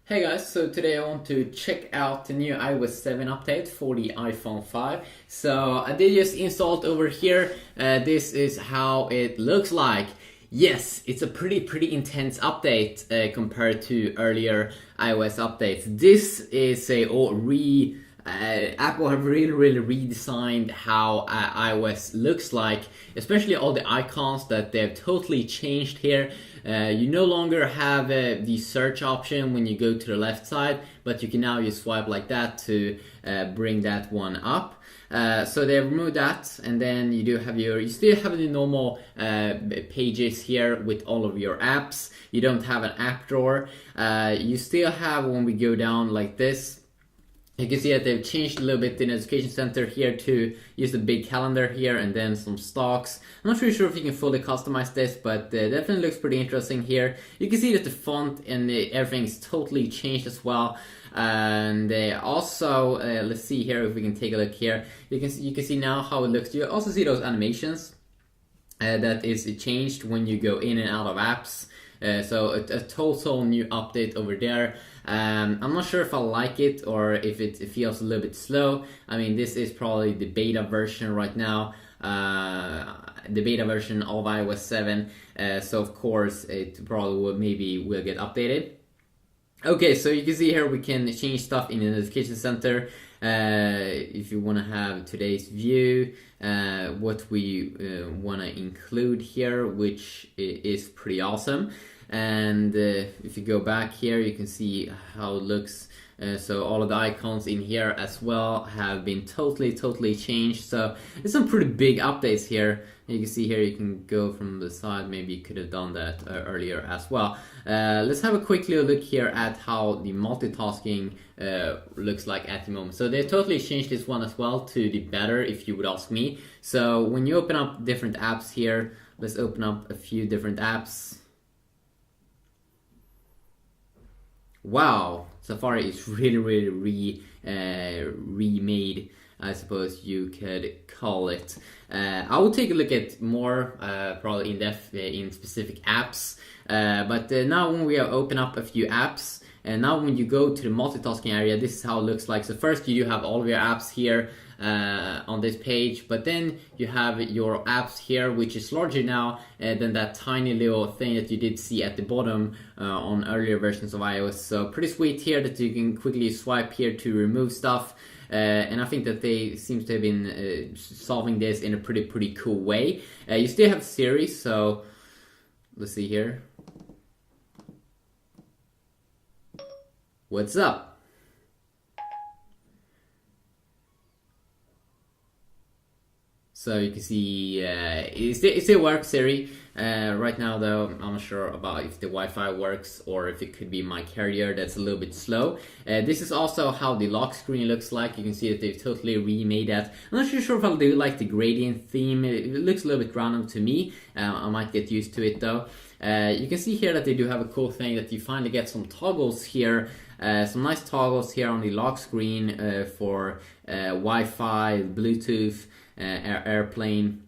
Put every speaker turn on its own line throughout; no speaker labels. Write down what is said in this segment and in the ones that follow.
Hey guys, so today I want to check out the new iOS 7 update for the iPhone 5. So I did just install it over here. This is how it looks like. Yes, it's a pretty intense update compared to earlier iOS updates. This is Apple have really redesigned how iOS looks like, especially all the icons that they've totally changed here. You no longer have the search option when you go to the left side, but you can now just swipe like that to bring that one up. So they removed that, and then you still have the normal pages here with all of your apps. You don't have an app drawer. You still have, when we go down like this, you can see that they've changed a little bit the notification center here to use the big calendar here and then some stocks. I'm not really sure if you can fully customize this, but definitely looks pretty interesting here. You can see that the font and everything is totally changed as well. And also, let's see here if we can take a look here. You can see now how it looks. You also see those animations that is changed when you go in and out of apps. So a total new update over there. I'm not sure if I like it or if it feels a little bit slow. I mean, this is probably the beta version right now, the beta version of iOS 7. So of course it probably will get updated. Okay, so you can see here we can change stuff in the notification center. If you want to have today's view, what we want to include here, which is pretty awesome. And if you go back here, you can see how it looks. So all of the icons in here as well have been totally changed. So there's some pretty big updates here. You can see here, you can go from the side. Maybe you could have done that earlier as well. Let's have a quick little look here at how the multitasking looks like at the moment. So they totally changed this one as well to the better, if you would ask me. So when you open up different apps here, let's open up a few different apps. Wow, Safari is really remade, I suppose you could call it. I will take a look at more probably in depth in specific apps, but now when we open up a few apps, and now when you go to the multitasking area, this is how it looks like. So first you do have all of your apps here on this page, but then you have your apps here, which is larger now than that tiny little thing that you did see at the bottom on earlier versions of iOS. So pretty sweet here that you can quickly swipe here to remove stuff. And I think that they seem to have been solving this in a pretty cool way. You still have Siri, so let's see here. What's up? So you can see it still works, Siri. Right now though, I'm not sure about if the Wi-Fi works or if it could be my carrier that's a little bit slow. This is also how the lock screen looks like. You can see that they've totally remade that. I'm not sure if I do like the gradient theme. It looks a little bit random to me. I might get used to it though. You can see here that they do have a cool thing that you finally get some toggles here. Some nice toggles here on the lock screen for Wi-Fi, Bluetooth, airplane,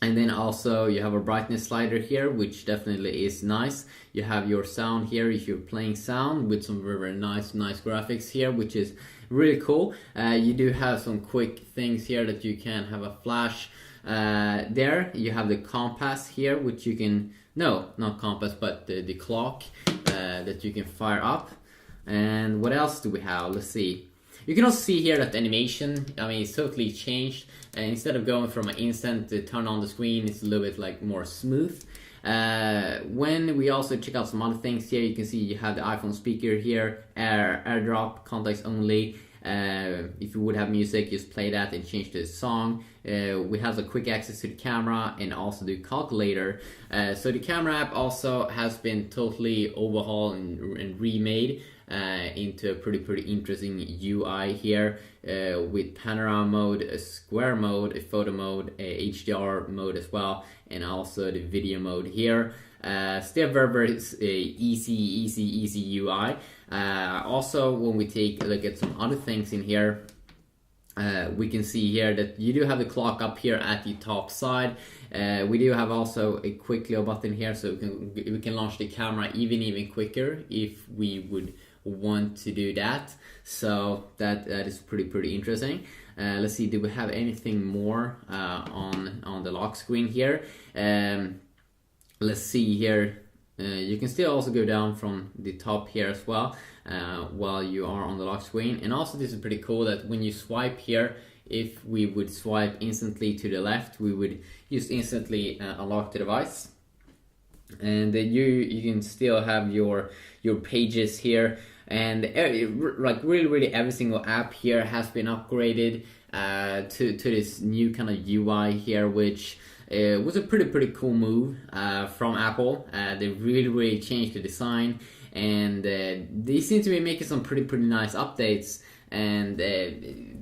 and then also you have a brightness slider here, which definitely is nice. You have your sound here if you're playing sound with some very nice graphics here, which is really cool. You do have some quick things here that you can have a flash there. You have the compass here, which you can, no, not compass, but the clock that you can fire up. And what else do we have? Let's see. You can also see here that the animation, I mean, it's totally changed. And instead of going from an instant to turn on the screen, it's a little bit like more smooth. When we also check out some other things here, you can see you have the iPhone speaker here, AirDrop, context only. If you would have music, just play that and change the song. We have the quick access to the camera and also the calculator. So the camera app also has been totally overhauled and remade into a pretty interesting UI here with panorama mode, a square mode, a photo mode, a HDR mode as well, and also the video mode here. Still very easy UI. Also, when we take a look at some other things in here, we can see here that you do have the clock up here at the top side. We do have also a quick little button here, so we can launch the camera even quicker if we would want to do that. So that is pretty interesting. Let's see, do we have anything more on the lock screen here? Let's see here. You can still also go down from the top here as well while you are on the lock screen. And also this is pretty cool that when you swipe here, if we would swipe instantly to the left, we would just instantly unlock the device. And you can still have your pages here, and like really every single app here has been upgraded to this new kind of UI here, which was a pretty cool move from Apple. They really changed the design, and they seem to be making some pretty nice updates. And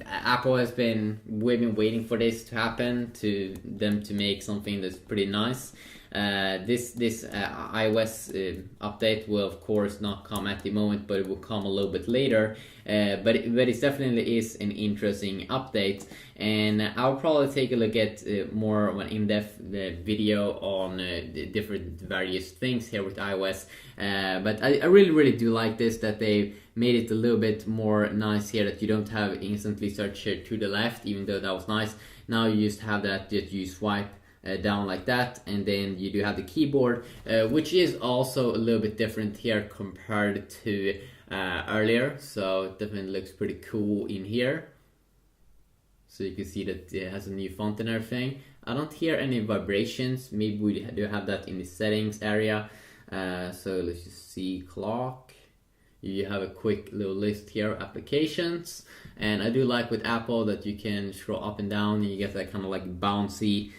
Apple we've been waiting for this to happen, to them to make something that's pretty nice. This iOS update will of course not come at the moment, but it will come a little bit later. But it definitely is an interesting update, and I'll probably take a look at more of an in-depth video on the different various things here with iOS. But I really do like this, that they made it a little bit more nice here, that you don't have instantly search here to the left, even though that was nice. Now you just have that you swipe down like that, and then you do have the keyboard, which is also a little bit different here compared to earlier. So it definitely looks pretty cool in here. So you can see that it has a new font and everything. I don't hear any vibrations. Maybe we do have that in the settings area. So let's just see clock. You have a quick little list here of applications, and I do like with Apple that you can scroll up and down and you get that kind of like bouncy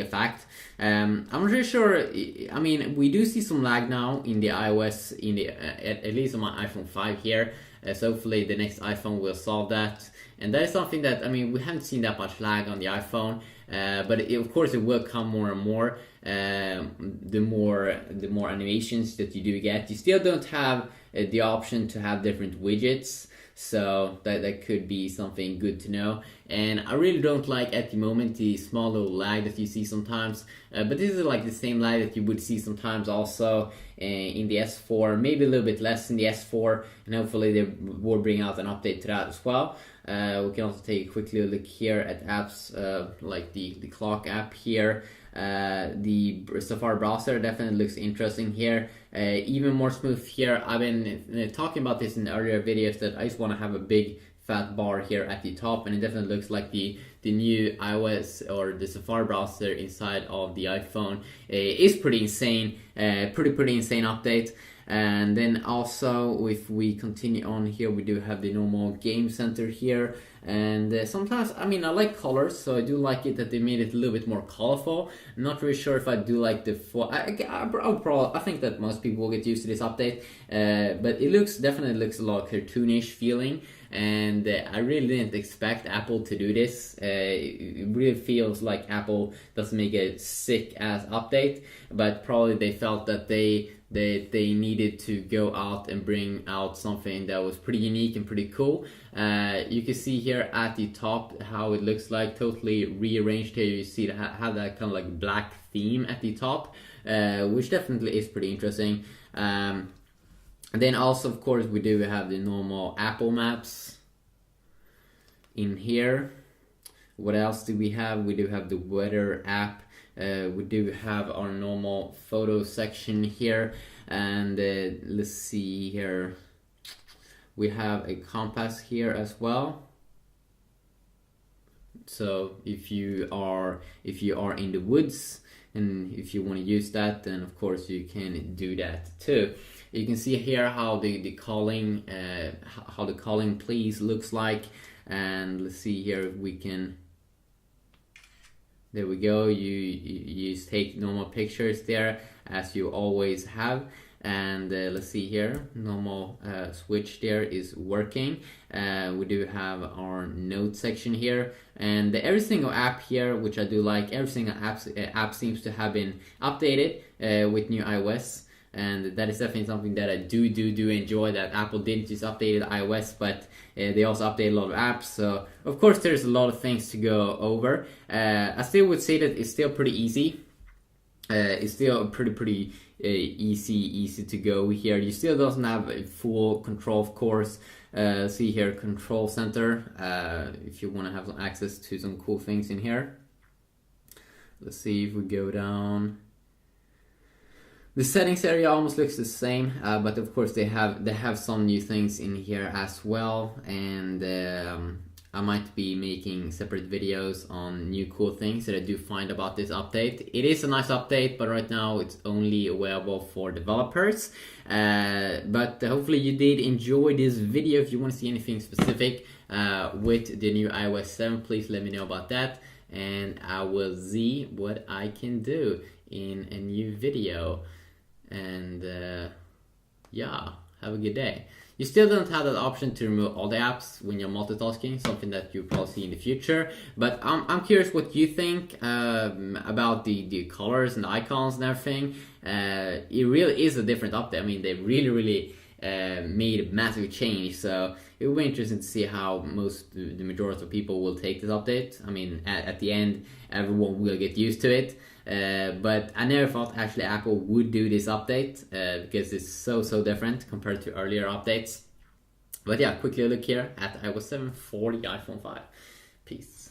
effect. I'm not really sure. I mean, we do see some lag now in the iOS, in the at least on my iPhone 5 here. So hopefully the next iPhone will solve that. And that is something that, I mean, we haven't seen that much lag on the iPhone, but of course it will come more and more. The more animations that you do get, you still don't have the option to have different widgets. So that could be something good to know. And I really don't like at the moment the small little lag that you see sometimes. But this is like the same lag that you would see sometimes also in the S4, maybe a little bit less in the S4. And hopefully they will bring out an update to that as well. We can also take a quick little look here at apps like the clock app here. The Safari browser definitely looks interesting here. Even more smooth here. I've been talking about this in earlier videos, that I just want to have a big fat bar here at the top, and it definitely looks like the new iOS or the Safari browser inside of the iPhone is pretty insane. Pretty insane update. And then also, if we continue on here, we do have the normal game center here. And sometimes, I mean, I like colors, so I do like it that they made it a little bit more colorful. I'm not really sure if I do like the I think that most people will get used to this update, but it definitely looks a lot cartoonish feeling. And I really didn't expect Apple to do this. It really feels like Apple doesn't make a sick ass update, but probably they felt that they needed to go out and bring out something that was pretty unique and pretty cool. You can see here at the top how it looks like, totally rearranged here. You see that have that kind of like black theme at the top, which definitely is pretty interesting. And then also, of course, we do have the normal Apple Maps in here. What else do we have? We do have the weather app. We do have our normal photo section here. And let's see here. We have a compass here as well. So if you are in the woods and if you want to use that, then of course you can do that too. You can see here how the calling please looks like, and let's see here if we can. There we go. You just take normal pictures there as you always have. And let's see here, normal switch there is working. We do have our note section here, and every single app here, which I do like, every single app seems to have been updated with new iOS. And that is definitely something that I do enjoy, that Apple didn't just update iOS, but they also update a lot of apps. So of course there's a lot of things to go over. I still would say that it's still pretty easy. It's still a pretty easy to go here. You still doesn't have a full control, of course. See here, control center, if you want to have some access to some cool things in here. Let's see if we go down. The settings area almost looks the same, but of course they have some new things in here as well, and I might be making separate videos on new cool things that I do find about this update. It is a nice update, but right now it's only available for developers. But hopefully you did enjoy this video. If you want to see anything specific with the new iOS 7, please let me know about that, and I will see what I can do in a new video. And yeah, have a good day. You still don't have that option to remove all the apps when you're multitasking, something that you'll probably see in the future. But I'm curious what you think about the colors and the icons and everything. It really is a different update. I mean, they really made a massive change. So it will be interesting to see how the majority of people will take this update. I mean, at the end, everyone will get used to it. But I never thought actually Apple would do this update because it's so different compared to earlier updates. But yeah, quickly look here at iOS 7 for the iPhone 5. Peace.